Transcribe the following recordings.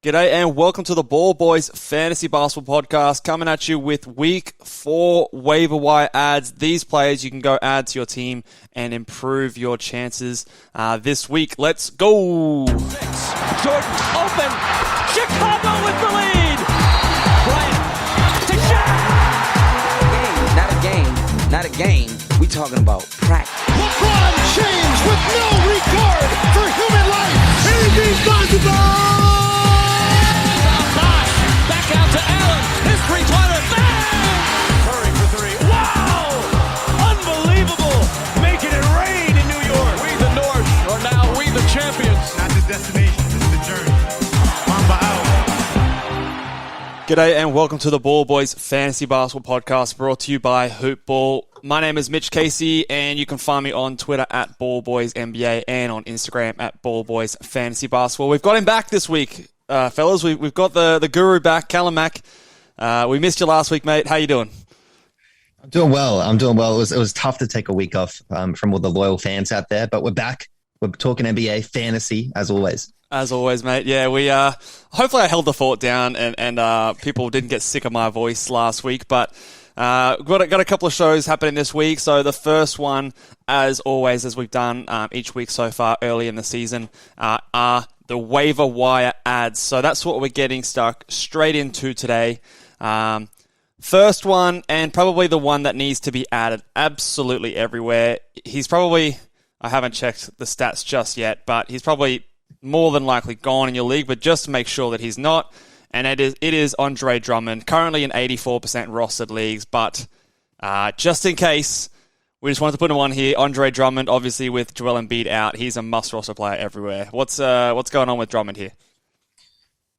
G'day and welcome to the Ball Boys Fantasy Basketball Podcast, coming at you with Week 4 waiver wire ads. These players you can go add to your team and improve your chances this week. Let's go! Jordan open. Chicago with the lead. Bryant to Shaq. Not a game. We talking about practice. LeBron James with no regard for human life. Anything's possible. Back out to Allen. His three-pointer. Bang! Curry for three. Wow! Unbelievable. Making it rain in New York. We the North are now we the champions. Not the destination, it's the journey. Mamba out. G'day and welcome to the Ball Boys Fantasy Basketball Podcast, brought to you by Hoopball. My name is Mitch Casey, and you can find me on Twitter at BallBoysNBA and on Instagram at BallBoysFantasyBasketball. We've got him back this week, fellas. We've got the guru back, Callum Mack. We missed you last week, mate. How you doing? I'm doing well. It was tough to take a week off from all the loyal fans out there, but we're back. We're talking NBA fantasy as always. As always, mate. Yeah, we hopefully I held the fort down and people didn't get sick of my voice last week, but got a couple of shows happening this week. So the first one, as always, as we've done each week so far early in the season, are the waiver wire ads. So that's what we're getting stuck straight into today. First one, and probably the one that needs to be added absolutely everywhere. He's probably, I haven't checked the stats just yet, but he's probably more than likely gone in your league, but just to make sure that he's not. And it is Andre Drummond, currently in 84% rostered leagues, but just in case, we just wanted to put him on here. Andre Drummond, obviously with Joel Embiid out, he's a must-roster player everywhere. What's going on with Drummond here?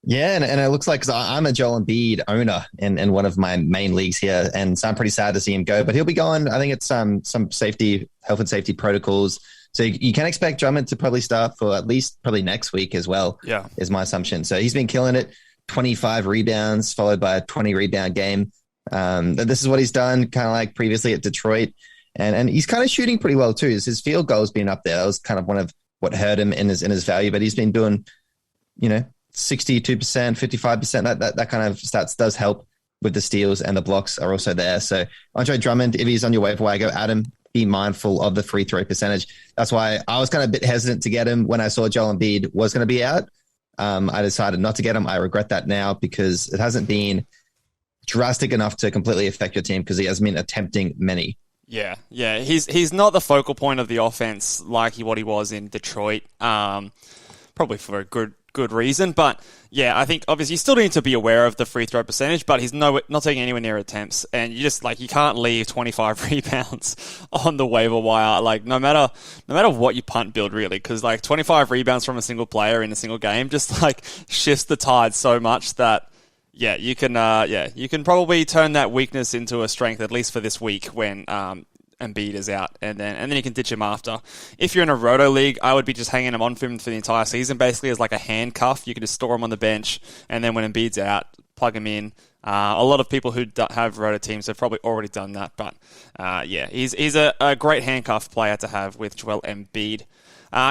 Yeah, and it looks like, because I'm a Joel Embiid owner in one of my main leagues here, and so I'm pretty sad to see him go, but he'll be going. I think it's some health and safety protocols. So you can expect Drummond to probably start for at least probably next week as well, is my assumption. So he's been killing it. 25 rebounds followed by a 20 rebound game. This is what he's done kind of like previously at Detroit. And he's kind of shooting pretty well too. His field goal's been up there. That was kind of one of what hurt him in his value, but he's been doing, 62%, 55%. That kind of stats does help with the steals, and the blocks are also there. So Andre Drummond, if he's on your waiver wire, go add him. Be mindful of the free throw percentage. That's why I was kind of a bit hesitant to get him when I saw Joel Embiid was going to be out. I decided not to get him. I regret that now because it hasn't been drastic enough to completely affect your team because he hasn't been attempting many. Yeah. He's not the focal point of the offense like what he was in Detroit. Probably for a good reason, but yeah, I think obviously you still need to be aware of the free throw percentage, but he's not taking anywhere near attempts, and you just you can't leave 25 rebounds on the waiver wire, no matter what you punt build really, because 25 rebounds from a single player in a single game just shifts the tide so much that you can probably turn that weakness into a strength, at least for this week when Embiid is out, and then you can ditch him after. If you're in a roto league, I would be just hanging him on for the entire season, basically as a handcuff. You can just store him on the bench, and then when Embiid's out, plug him in. A lot of people who have roto teams have probably already done that, but he's a great handcuff player to have with Joel Embiid.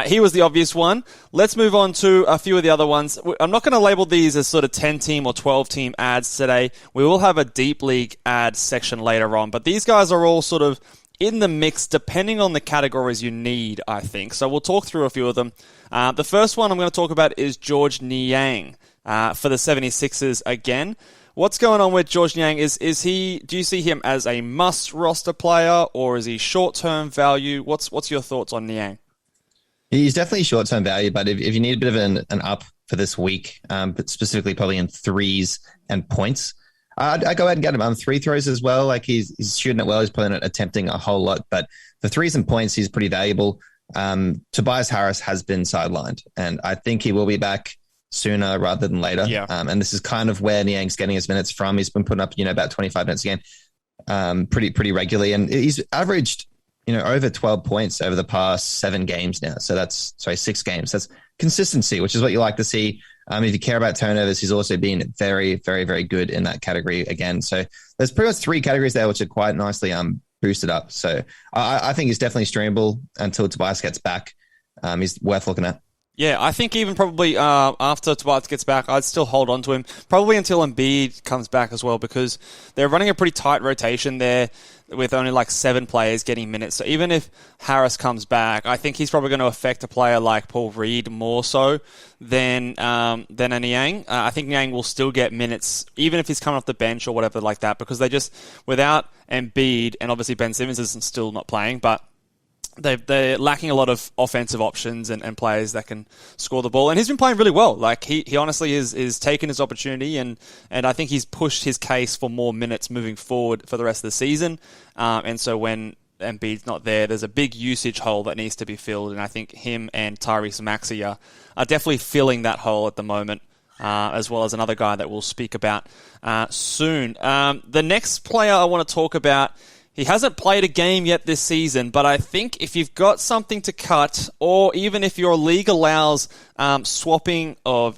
He was the obvious one. Let's move on to a few of the other ones. I'm not going to label these as sort of 10-team or 12-team ads today. We will have a deep league ad section later on, but these guys are all sort of in the mix depending on the categories you need, I think. So we'll talk through a few of them. The first one I'm going to talk about is George Niang for the 76ers again. What's going on with George Niang? Do you see him as a must roster player, or is he short-term value? What's your thoughts on Niang? He's definitely short-term value, but if you need a bit of an up for this week, but specifically probably in threes and points, I go ahead and get him on free throws as well. He's shooting it well. He's probably not attempting a whole lot, but for threes and points, he's pretty valuable. Tobias Harris has been sidelined, and I think he will be back sooner rather than later. Yeah. And this is kind of where Niang's getting his minutes from. He's been putting up, about 25 minutes a game, pretty regularly, and he's averaged, over 12 points over the past 7 games now. So 6 games. That's consistency, which is what you like to see. If you care about turnovers, he's also been very, very, very good in that category again. So there's pretty much 3 categories there, which are quite nicely boosted up. So I think he's definitely streamable until Tobias gets back. He's worth looking at. Yeah, I think even probably after Tobias gets back, I'd still hold on to him. Probably until Embiid comes back as well, because they're running a pretty tight rotation there with only like 7 players getting minutes. So even if Harris comes back, I think he's probably going to affect a player like Paul Reed more so than a Niang. I think Niang will still get minutes, even if he's coming off the bench or whatever like that, because they just, without Embiid, and obviously Ben Simmons is still not playing, but they're lacking a lot of offensive options and players that can score the ball. And he's been playing really well. Like, he honestly is taking his opportunity, and I think he's pushed his case for more minutes moving forward for the rest of the season. And so when Embiid's not there, there's a big usage hole that needs to be filled. And I think him and Tyrese Maxey are definitely filling that hole at the moment, as well as another guy that we'll speak about soon. The next player I want to talk about, he hasn't played a game yet this season, but I think if you've got something to cut, or even if your league allows swapping or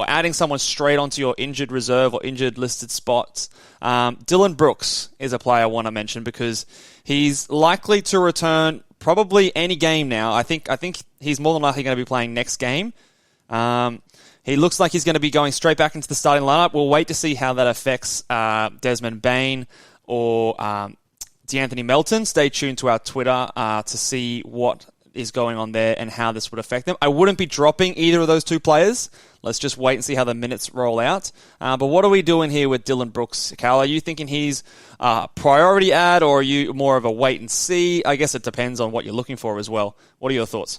adding someone straight onto your injured reserve or injured listed spots, Dylan Brooks is a player I want to mention, because he's likely to return probably any game now. I think he's more than likely going to be playing next game. He looks like he's going to be going straight back into the starting lineup. We'll wait to see how that affects Desmond Bane or DeAnthony Melton. Stay tuned to our Twitter to see what is going on there and how this would affect them. I wouldn't be dropping either of those two players. Let's just wait and see how the minutes roll out. But what are we doing here with Dylan Brooks? Cal, are you thinking he's a priority ad, or are you more of a wait and see? I guess it depends on what you're looking for as well. What are your thoughts?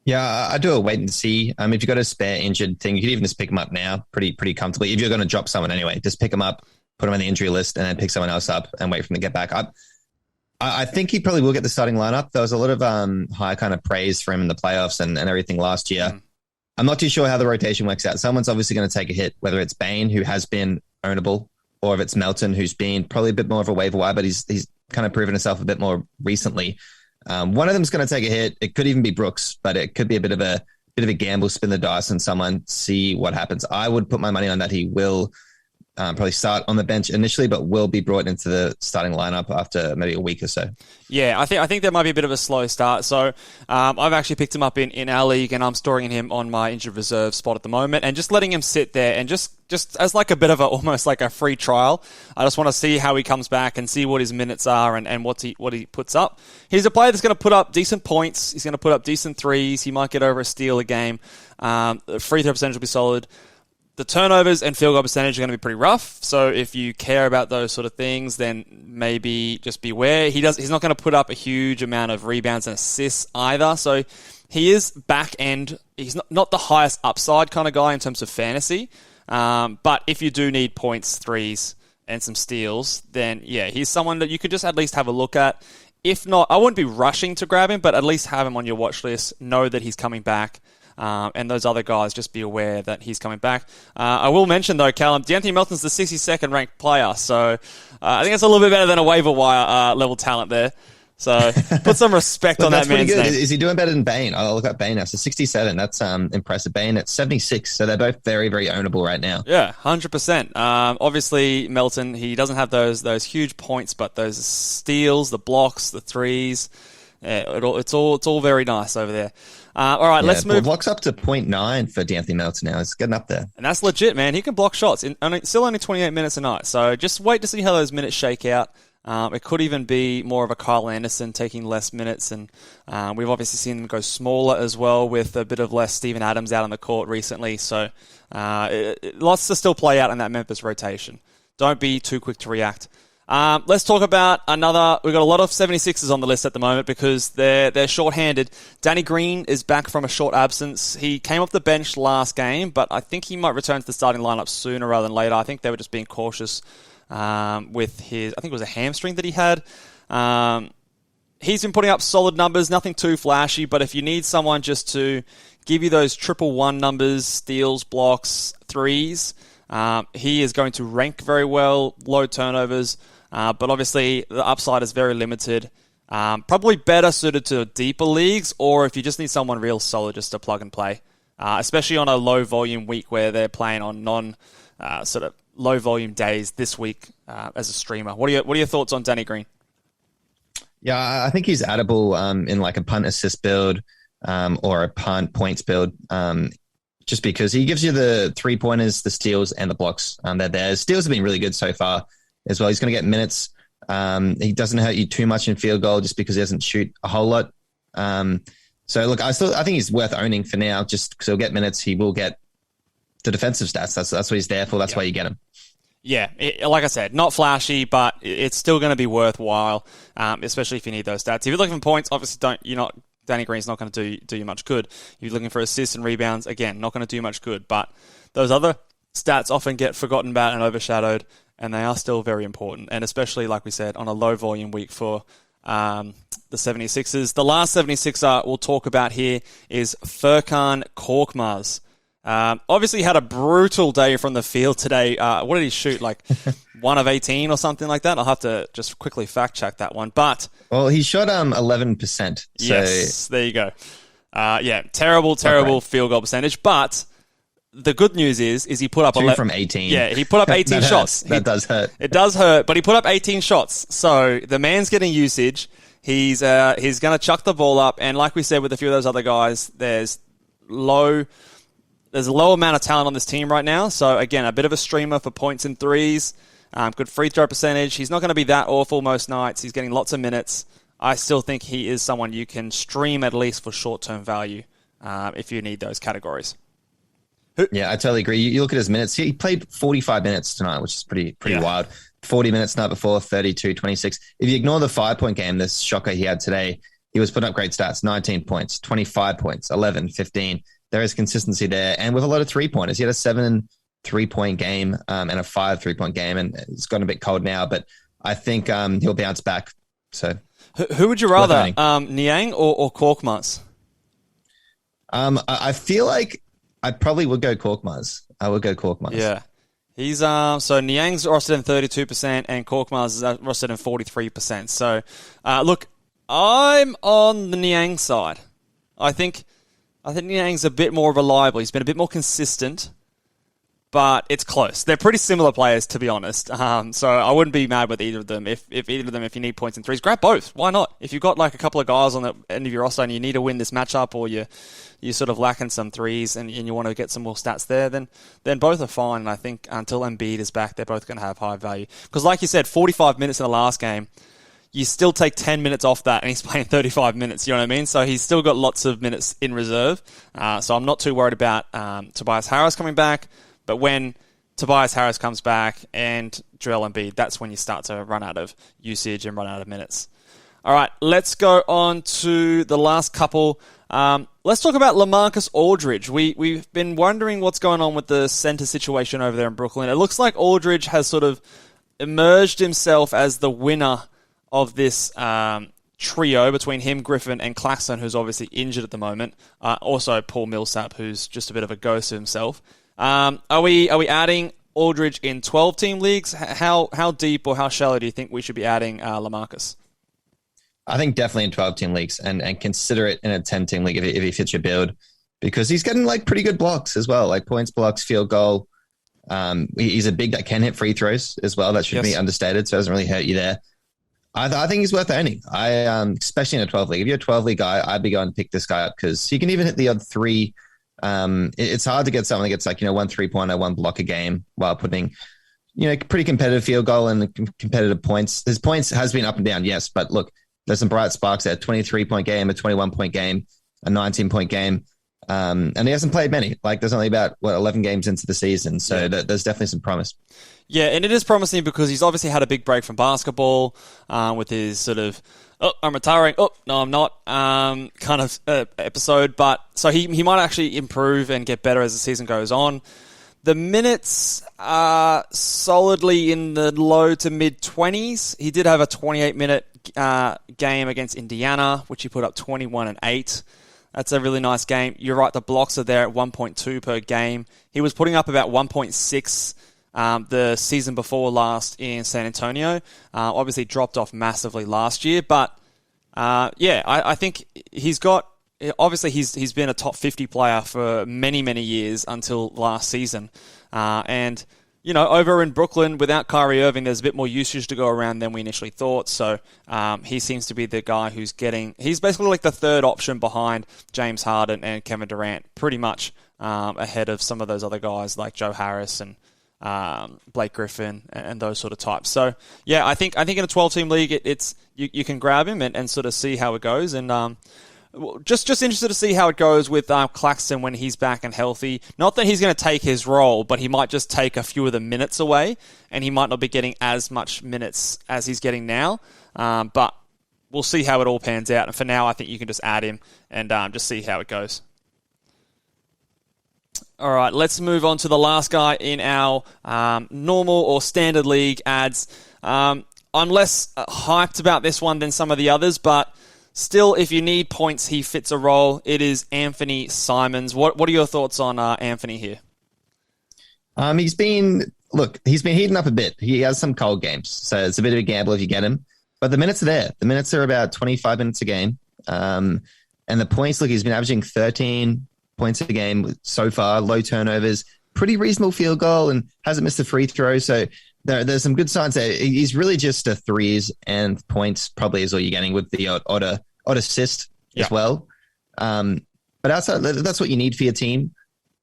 Yeah, I do a wait and see. If you've got a spare injured thing, you could even just pick him up now pretty comfortably. If you're going to drop someone anyway, just pick him up, put him on the injury list, and then pick someone else up and wait for him to get back up. I think he probably will get the starting lineup. There was a lot of high kind of praise for him in the playoffs and everything last year. I'm not too sure how the rotation works out. Someone's obviously going to take a hit, whether it's Bane, who has been ownable, or if it's Melton, who's been probably a bit more of a waiver wire, but he's kind of proven himself a bit more recently. One of them's going to take a hit. It could even be Brooks, but it could be a bit of a gamble, spin the dice on someone, see what happens. I would put my money on that he will probably start on the bench initially, but will be brought into the starting lineup after maybe a week or so. Yeah, I think there might be a bit of a slow start. So I've actually picked him up in our league, and I'm storing him on my injured reserve spot at the moment, and just letting him sit there, and just as like a bit of almost like a free trial. I just want to see how he comes back and see what his minutes are and what he puts up. He's a player that's going to put up decent points. He's going to put up decent threes. He might get over a steal a game. The free throw percentage will be solid. The turnovers and field goal percentage are going to be pretty rough. So if you care about those sort of things, then maybe just beware. He's not going to put up a huge amount of rebounds and assists either. So he is back end. He's not the highest upside kind of guy in terms of fantasy. But if you do need points, threes, and some steals, then yeah, he's someone that you could just at least have a look at. If not, I wouldn't be rushing to grab him, but at least have him on your watch list. Know that he's coming back. And those other guys, just be aware that he's coming back. I will mention, though, Callum, DeAnthony Melton's the 62nd ranked player, so I think it's a little bit better than a waiver wire level talent there. So put some respect on that man's name. Is he doing better than Bane? I'll look at Bane now. So 67, that's impressive. Bane at 76, so they're both very, very ownable right now. Yeah, 100%. Obviously, Melton, he doesn't have those huge points, but those steals, the blocks, the threes, yeah, it's all very nice over there. All right, let's move. Blocks up to 0.9 for DeAnthony Melton now. It's getting up there. And that's legit, man. He can block shots. Still only 28 minutes a night. So just wait to see how those minutes shake out. It could even be more of a Kyle Anderson taking less minutes. And we've obviously seen them go smaller as well, with a bit of less Steven Adams out on the court recently. So lots to still play out in that Memphis rotation. Don't be too quick to react. Let's talk about another. We've got a lot of 76ers on the list at the moment because they're short-handed. Danny Green is back from a short absence. He came off the bench last game, but I think he might return to the starting lineup sooner rather than later. I think they were just being cautious with his, I think it was a hamstring that he had. He's been putting up solid numbers, nothing too flashy, but if you need someone just to give you those 111 numbers, steals, blocks, threes, he is going to rank very well, low turnovers. But obviously, the upside is very limited. Probably better suited to deeper leagues, or if you just need someone real solid just to plug and play. Especially on a low-volume week where they're playing on sort of low-volume days this week as a streamer. What are your thoughts on Danny Green? Yeah, I think he's addable in like a punt assist build. or a punt points build. Just because he gives you the 3-pointers, the steals, and the blocks. They're there. Steals have been really good so far as well. He's going to get minutes. He doesn't hurt you too much in field goal just because he doesn't shoot a whole lot. So look, I think he's worth owning for now, just because he'll get minutes. He will get the defensive stats. That's what he's there for. That's why you get him. Yeah, like I sasaid, not flashy, but it's still going to be worthwhile, especially if you need those stats. If you're looking for points, obviously Danny Green's not going to do you much good. If you're looking for assists and rebounds, again, not going to do you much good. But those other stats often get forgotten about and overshadowed, and they are still very important. And especially, like we said, on a low volume week for the 76ers. The last 76er we'll talk about here is Furkan Korkmaz. Obviously had a brutal day from the field today. What did he shoot? Like 1 of 18 or something like that? I'll have to just quickly fact check that one. But he shot 11%. So. Yes, there you go. Terrible field goal percentage. But the good news is he put up 2 from 18. Yeah, he put up 18 shots. That does hurt. It does hurt, but he put up 18 shots. So the man's getting usage. He's going to chuck the ball up, and like we said with a few of those other guys, there's a low amount of talent on this team right now. So again, a bit of a streamer for points and threes. Good free throw percentage. He's not going to be that awful most nights. He's getting lots of minutes. I still think he is someone you can stream at least for short-term value if you need those categories. Yeah, I totally agree. You look at his minutes. He played 45 minutes tonight, which is pretty wild. 40 minutes the night before, 32, 26. If you ignore the 5-point game, this shocker he had today, he was putting up great stats. 19 points, 25 points, 11, 15. There is consistency there. And with a lot of 3-pointers, he had a 7 3-point game and a 5 3-point game. And it's gotten a bit cold now, but I think he'll bounce back. So, who would you rather, Niang or Korkmaz? I feel like I probably would go Korkmaz. I would go Korkmaz. Yeah. He's so Niang's rostered in 32% and Korkmaz is rostered in 43%. So, look, I'm on the Niang side. I think Niang's a bit more reliable. He's been a bit more consistent, but it's close. They're pretty similar players, to be honest. So I wouldn't be mad with either of them. If either of them, if you need points and threes, grab both. Why not? If you've got like a couple of guys on the end of your roster and you need to win this matchup, or you're sort of lacking some threes and you want to get some more stats there, then both are fine. And I think until Embiid is back, they're both going to have high value. Because like you said, 45 minutes in the last game, you still take 10 minutes off that, and he's playing 35 minutes, you know what I mean? So he's still got lots of minutes in reserve. So I'm not too worried about Tobias Harris coming back. But when Tobias Harris comes back and Joel Embiid, that's when you start to run out of usage and run out of minutes. All right, let's go on to the last couple. Let's talk about LaMarcus Aldridge. We've been wondering what's going on with the center situation over there in Brooklyn. It looks like Aldridge has sort of emerged himself as the winner of this trio between him, Griffin, and Claxton, who's obviously injured at the moment. Also, Paul Millsap, who's just a bit of a ghost of himself. Are we adding Aldridge in 12-team leagues? How deep or how shallow do you think we should be adding LaMarcus? I think definitely in 12-team leagues and consider it in a 10-team league if he fits your build, because he's getting like pretty good blocks as well, like points, blocks, field goal. He's a big that can hit free throws as well. That should be understated, so it doesn't really hurt you there. I think he's worth owning. Especially in a 12 league. If you're a 12 league guy, I'd be going to pick this guy up because he can even hit the odd 3. It's hard to get someone that gets like, 1 3-pointer, 1 block a game while putting, pretty competitive field goal and competitive points. His points has been up and down, yes, but look, there's some bright sparks there. 23-point game, a 21-point game, a 19-point game. And he hasn't played many. Like there's only about 11 games into the season. So there's definitely some promise. Yeah. And it is promising because he's obviously had a big break from basketball, with his sort of, I'm retiring. Oh, no, I'm not, kind of episode. But so he might actually improve and get better as the season goes on. The minutes are solidly in the low to mid 20s. He did have a 28-minute game against Indiana, which he put up 21 and 8. That's a really nice game. You're right, the blocks are there at 1.2 per game. He was putting up about 1.6 the season before last in San Antonio. Obviously dropped off massively last year, but I think he's got... Obviously, he's been a top 50 player for many, many years until last season. And over in Brooklyn without Kyrie Irving, there's a bit more usage to go around than we initially thought. So he seems to be the guy he's basically like the third option behind James Harden and Kevin Durant, pretty much ahead of some of those other guys like Joe Harris and Blake Griffin and those sort of types. So yeah, I think in a 12-team league, you can grab him and sort of see how it goes. And just interested to see how it goes with Claxton when he's back and healthy. Not that he's going to take his role, but he might just take a few of the minutes away, and he might not be getting as much minutes as he's getting now. But we'll see how it all pans out. And for now, I think you can just add him and just see how it goes. All right, let's move on to the last guy in our normal or standard league ads. I'm less hyped about this one than some of the others, but still, if you need points, he fits a role. It is Anthony Simons. What are your thoughts on Anthony here? He's been heating up a bit. He has some cold games, so it's a bit of a gamble if you get him. But the minutes are there. The minutes are about 25 minutes a game. And the points, he's been averaging 13 points a game so far, low turnovers, pretty reasonable field goal, and hasn't missed a free throw. So there's some good signs there. He's really just a threes and points probably is all you're getting with the odd assist as well. But outside, that's what you need for your team.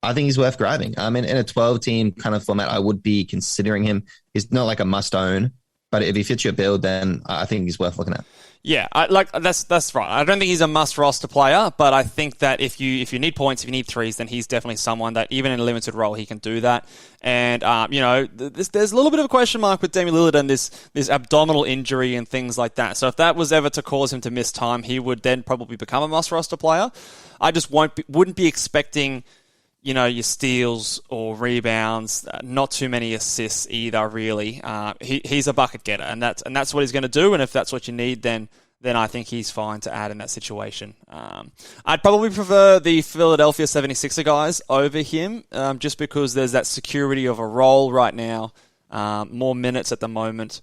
I think he's worth grabbing. In a 12-team kind of format, I would be considering him. He's not like a must-own, but if he fits your build, then I think he's worth looking at. Yeah, that's right. I don't think he's a must roster player, but I think that if you need points, if you need threes, then he's definitely someone that even in a limited role he can do that. And there's a little bit of a question mark with Damian Lillard and this abdominal injury and things like that. So if that was ever to cause him to miss time, he would then probably become a must roster player. I just wouldn't be expecting your steals or rebounds, not too many assists either, really. He's a bucket getter, and that's what he's going to do. And if that's what you need, then I think he's fine to add in that situation. I'd probably prefer the Philadelphia 76er guys over him, just because there's that security of a role right now, more minutes at the moment.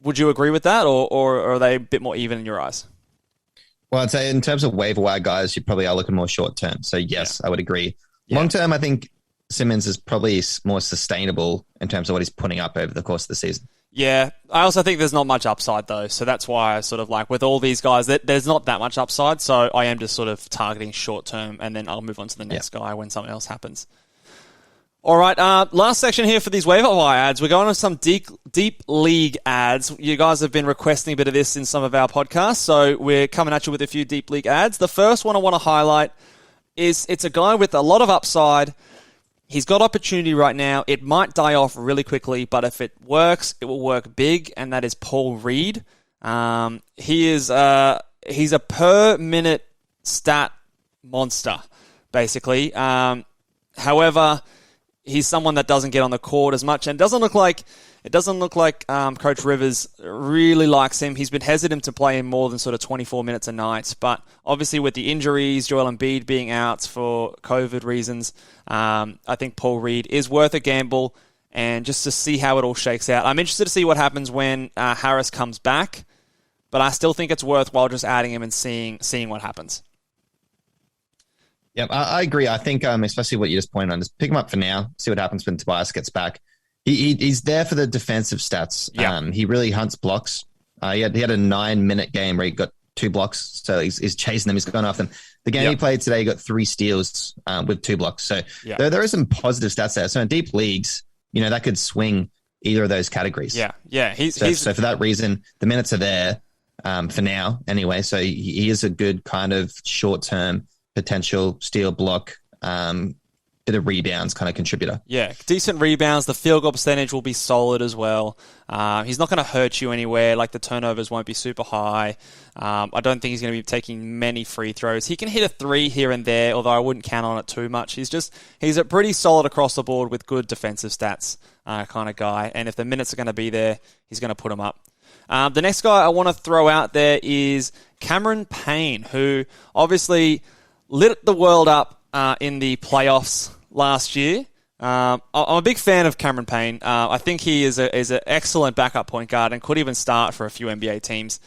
Would you agree with that, or are they a bit more even in your eyes? Well, I'd say in terms of waiver wire guys, you probably are looking more short term. So yes, I would agree. Yeah. Long term, I think Simmons is probably more sustainable in terms of what he's putting up over the course of the season. Yeah, I also think there's not much upside though, so that's why I sort of like with all these guys, there's not that much upside, so I am just sort of targeting short term, and then I'll move on to the next guy when something else happens. All right, last section here for these waiver wire ads. We're going to some deep league ads. You guys have been requesting a bit of this in some of our podcasts, so we're coming at you with a few deep league ads. The first one I want to highlight is it's a guy with a lot of upside. He's got opportunity right now. It might die off really quickly, but if it works, it will work big, and that is Paul Reed. He's a per minute stat monster, basically. However, he's someone that doesn't get on the court as much, and it doesn't look like Coach Rivers really likes him. He's been hesitant to play him more than sort of 24 minutes a night, but obviously with the injuries, Joel Embiid being out for COVID reasons, I think Paul Reed is worth a gamble, and just to see how it all shakes out. I'm interested to see what happens when Harris comes back, but I still think it's worthwhile just adding him and seeing what happens. Yeah, I agree. I think especially what you just pointed on, just pick him up for now, see what happens when Tobias gets back. He's there for the defensive stats. Yeah. He really hunts blocks. He had a 9-minute game where he got 2 blocks, so he's chasing them. He's going after them. The game he played today, he got 3 steals with 2 blocks. So there is some positive stats there. So in deep leagues, that could swing either of those categories. Yeah. So for that reason, the minutes are there for now anyway. So he is a good kind of short-term potential steal block, bit of rebounds kind of contributor. Yeah, decent rebounds. The field goal percentage will be solid as well. He's not going to hurt you anywhere. Like the turnovers won't be super high. I don't think he's going to be taking many free throws. He can hit a 3 here and there, although I wouldn't count on it too much. He's a pretty solid across the board with good defensive stats kind of guy. And if the minutes are going to be there, he's going to put them up. The next guy I want to throw out there is Cameron Payne, who obviously lit the world up in the playoffs last year. I'm a big fan of Cameron Payne. I think he is an excellent backup point guard and could even start for a few NBA teams.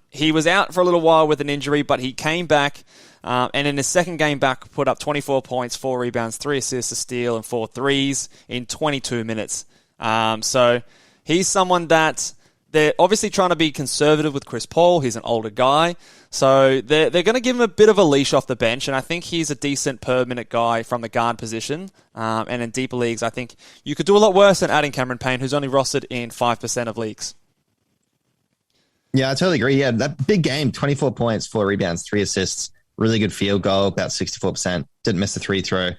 He was out for a little while with an injury, but he came back And in his second game back, put up 24 points, 4 rebounds, 3 assists, a steal, and 4 threes in 22 minutes. So he's someone that they're obviously trying to be conservative with Chris Paul. He's an older guy. So they're going to give him a bit of a leash off the bench, and I think he's a decent per-minute guy from the guard position. And in deeper leagues, I think you could do a lot worse than adding Cameron Payne, who's only rostered in 5% of leagues. Yeah, I totally agree. Yeah, that big game, 24 points, 4 rebounds, 3 assists, really good field goal, about 64%. Didn't miss a free throw,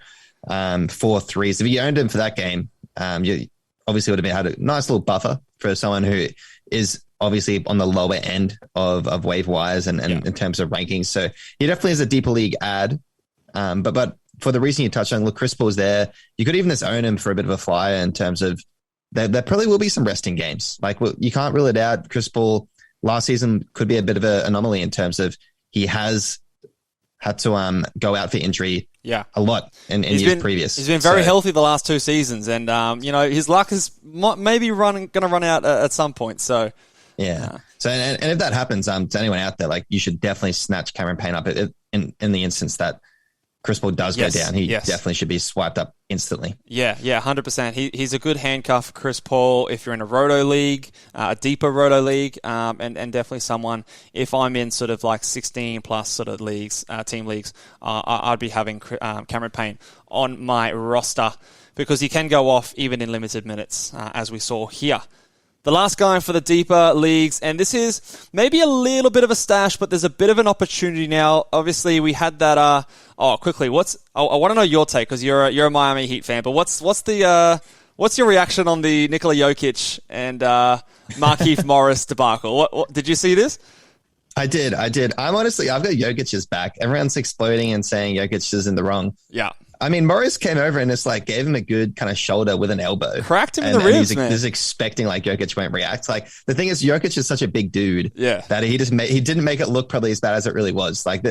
4 threes. If you owned him for that game, you obviously would have had a nice little buffer for someone who is obviously on the lower end of waiver wires and in terms of rankings. So he definitely is a deeper league ad. But for the reason you touched on, look, Chris Paul's there. You could even just own him for a bit of a flyer in terms of there probably will be some resting games. Like, well, you can't rule it out. Chris Paul last season could be a bit of an anomaly in terms of he has had to go out for injury a lot in years previous. He's been very healthy the last 2 seasons, and his luck is maybe going to run out at some point. So yeah. So and if that happens, to anyone out there, like, you should definitely snatch Cameron Payne up in the instance that Chris Paul does go down. He definitely should be swiped up instantly. Yeah, 100%. He's a good handcuff for Chris Paul if you're in a roto league, a deeper roto league, and definitely someone, if I'm in sort of like 16 plus sort of leagues, team leagues, I'd be having Cameron Payne on my roster because he can go off even in limited minutes, as we saw here. The last guy for the deeper leagues, and this is maybe a little bit of a stash, but there's a bit of an opportunity now. Obviously, we had that. Quickly, I want to know your take because you're a Miami Heat fan. But what's your reaction on the Nikola Jokic and Markieff Morris debacle? What did you see this? I did. I've got Jokic's back. Everyone's exploding and saying Jokic is in the wrong. Yeah. I mean, Morris came over and just like gave him a good kind of shoulder with an elbow. Cracked him in the ribs, man. He's expecting like Jokic won't react. Like, the thing is, Jokic is such a big dude that he didn't make it look probably as bad as it really was. Like,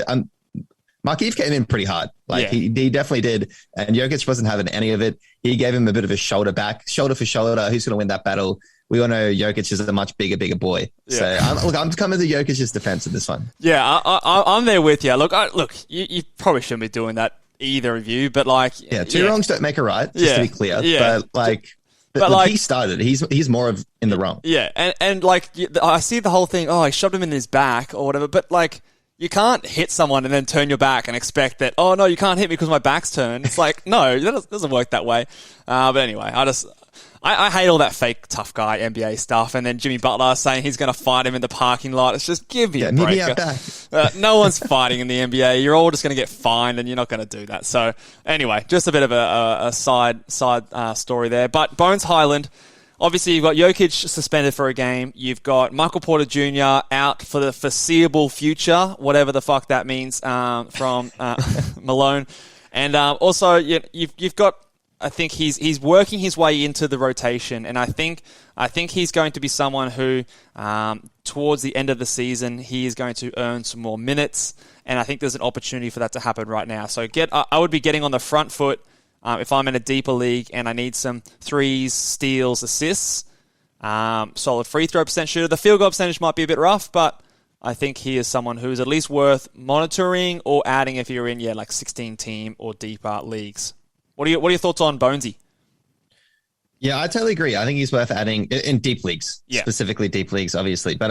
Markieff came in pretty hard. Like, he definitely did. And Jokic wasn't having any of it. He gave him a bit of a shoulder for shoulder. Who's going to win that battle? We all know Jokic is a much bigger boy. Yeah. So I'm coming to Jokic's defense in this one. Yeah, I'm there with you. Look, you probably shouldn't be doing that, either of you, but like, two wrongs don't make a right, just to be clear. But like, but he started. He's more of in the wrong. Yeah, and like, I see the whole thing. Oh, I shoved him in his back or whatever. But like, you can't hit someone and then turn your back and expect that. Oh no, you can't hit me because my back's turned. It's like, no, that doesn't work that way. But anyway, I hate all that fake tough guy NBA stuff, and then Jimmy Butler saying he's going to fight him in the parking lot. It's just, give me a break. Meet me out back. No one's fighting in the NBA. You're all just going to get fined, and you're not going to do that. So anyway, just a bit of a side story there. But Bones Highland, obviously you've got Jokic suspended for a game. You've got Michael Porter Jr. out for the foreseeable future, whatever the fuck that means, from Malone. And also you've got, I think he's working his way into the rotation, and I think he's going to be someone who, towards the end of the season, he is going to earn some more minutes, and I think there's an opportunity for that to happen right now. So I would be getting on the front foot if I'm in a deeper league and I need some threes, steals, assists, solid free throw percent shooter. The field goal percentage might be a bit rough, but I think he is someone who is at least worth monitoring or adding if you're in like 16 team or deeper leagues. What are your thoughts on Bonesy? Yeah, I totally agree. I think he's worth adding in deep leagues, specifically deep leagues, obviously. But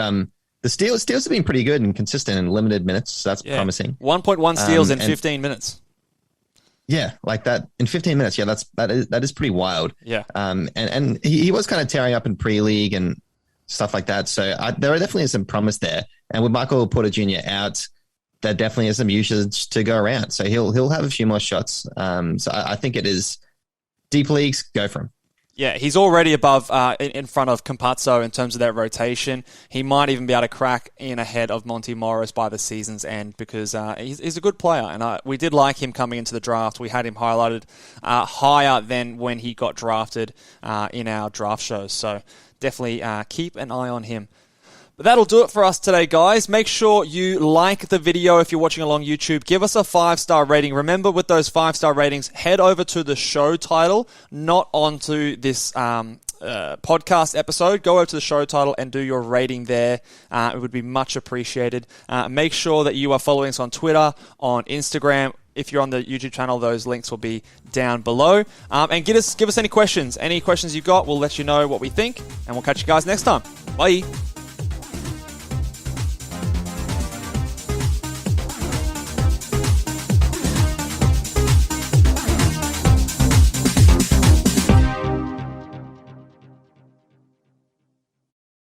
the steals have been pretty good and consistent in limited minutes, so that's promising. 1.1 steals in 15 minutes. Yeah, like that in 15 minutes. Yeah, that is pretty wild. Yeah. And he was kind of tearing up in pre-league and stuff like that. So there are definitely some promise there. And with Michael Porter Jr. out, there definitely is some usage to go around. So he'll have a few more shots. So I think it is deep leagues, go for him. Yeah, he's already above in front of Campazzo in terms of that rotation. He might even be able to crack in ahead of Monty Morris by the season's end because he's a good player. And we did like him coming into the draft. We had him highlighted higher than when he got drafted in our draft shows. So definitely keep an eye on him. But that'll do it for us today, guys. Make sure you like the video if you're watching along YouTube. Give us a 5-star rating. Remember, with those 5-star ratings, head over to the show title, not onto this podcast episode, go over to the show title and do your rating there. It would be much appreciated. Make sure that you are following us on Twitter, on Instagram. If you're on the YouTube channel, those links will be down below. And give us any questions. Any questions you've got, we'll let you know what we think, and we'll catch you guys next time. Bye.